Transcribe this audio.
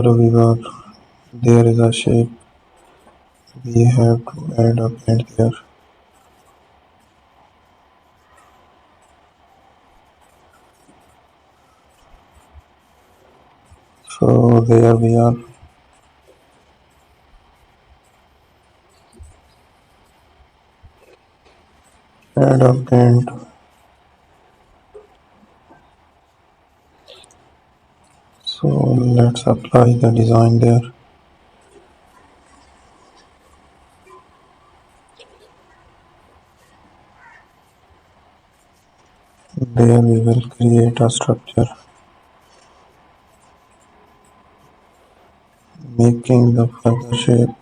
However, there is a shape we have to add a paint there. So there we are. Add a paint. So let's apply the design there. There we will create a structure, making the feather shape.